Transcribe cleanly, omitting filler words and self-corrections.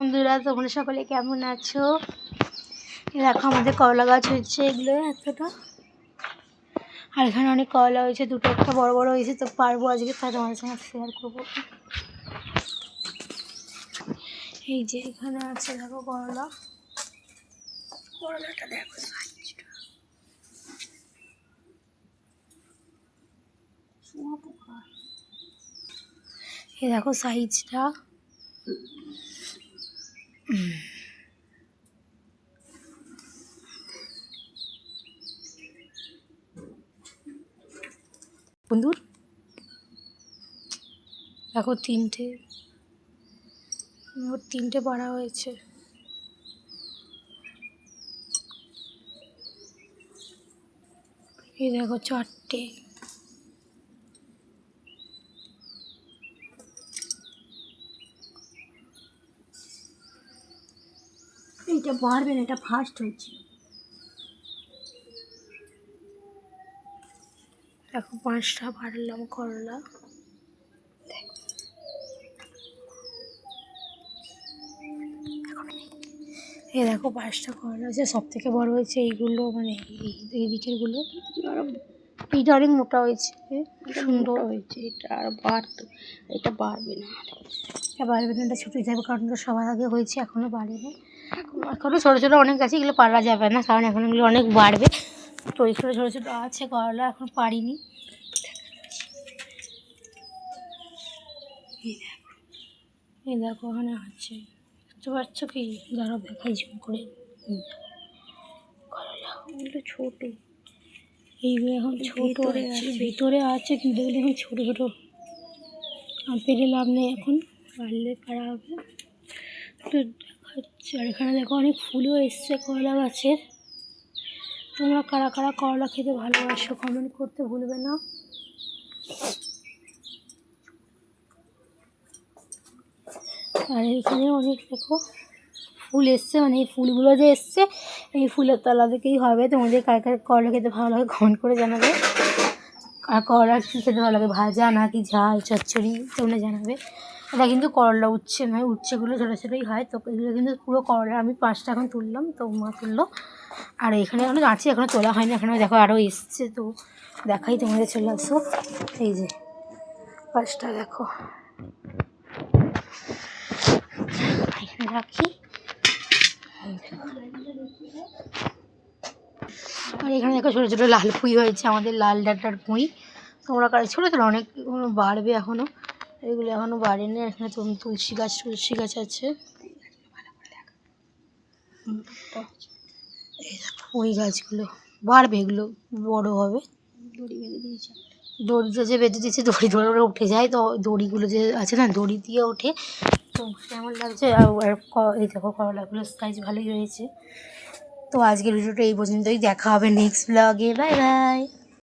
বন্ধুরা তোমরা সকলে কেমন আছো? দেখো আমাদের করলা গাছ হচ্ছে এগুলো এতটা, আর এখানে অনেক করলা হয়েছে, দুটো একটা বড় বড় হয়েছে, তো পারবো আজকে তাই তোমাদের সঙ্গে শেয়ার করবো। এই যে এখানে আছে দেখো করলাটা দেখো সাইজটা, এই দেখো সাইজটা। বন্ধুর দেখো তিনটে পাড়া হয়েছে। এই দেখো চারটে। এইটা বাড়বে না, এটা ফার্স্ট হয়েছে। দেখো 5টা বাড়লাম করলা। এই দেখো 5টা করলা হয়েছে, সব থেকে বড় হয়েছে এইগুলো, মানে এই দিকের গুলো। এইটা অনেক মোটা হয়েছে, সুন্দর হয়েছে। এটা আর এটা বাড়বে না, এটা বাড়বে না, এটা ছুটে যাবে, কারণ তো সবার আগে হয়েছে, এখনও বাড়েনি। এখনও ছোটো ছোটো অনেক আছে, এগুলো পারা যাবে না, কারণ এখন এগুলো অনেক বাড়বে। তো এইগুলো ছোটো ছোটো আছে করলা, এখন পারিনি। এই দেখো ওখানে আছে, বুঝতে পারছো কি? দাঁড়াও দেখাই জুম করে। করলা ওগুলো ছোটো, এইগুলো এখন ছোটো আছে, ভিতরে আছে, কিন্তু এগুলো এখন ছোটো ছোটো। পেরে লাভ নেই, এখন পারলে পারা হবে। তো দেখাচ্ছে, আর এখানে দেখো অনেক ফুলও এসছে করলা গাছের। তোমরা কারা কারা করলা খেতে ভালোবাসো কমেন্ট করতে ভুলবে না। আর এখানে অনেক দেখো ফুল এসছে, মানে এই ফুলগুলো যে এসছে এই ফুলের তলা থেকেই হবে। তোমাদের কার কার করলা খেতে ভালো লাগে কমেন্ট করে জানাবে। আর করলা কী খেতে ভালো লাগে, ভাজা নাকি ঝাল চচ্চড়ি, তোমরা জানাবে। এটা কিন্তু করলা উচ্ছে নয়, উচ্ছেগুলো ছোটো ছোটোই হয়। তো এগুলো কিন্তু পুরো করলা। আমি 5টা এখন তুললাম, তো মা তুললো। আর এখানে অনেক আছে, এখনও তোলা হয়নি, এখানে দেখো আরও এসছে। তো দেখাই তোমাদের, চলে আসো। এই যে 5টা দেখো, এখানে রাখি। আর এখানে দেখো ছোটো ছোটো লাল পুঁই হয়েছে, আমাদের লাল ডাঁটার পুঁই। তোমরা কাছে ছোটো ছোটো অনেক বাড়বে এখনও, এগুলো এখনও বাড়েনি। এখানে তুলসী গাছ আছে। এই দেখো ওই গাছগুলো বাড়বে, এগুলো বড় হবে। দড়ি বেঁধে দিয়েছে, দড়িটা যে বেঁধে দিয়েছে, দড়ি ধরে উঠে যায়। তো দড়িগুলো যে আছে না, দড়ি দিয়ে ওঠে। তো কেমন লাগছে। আর এই দেখো করলাগুলো সাইজ ভালোই হয়েছে। তো আজকের ভিডিওটা এই পর্যন্তই, দেখা হবে নেক্সট ব্লগে। Bye bye.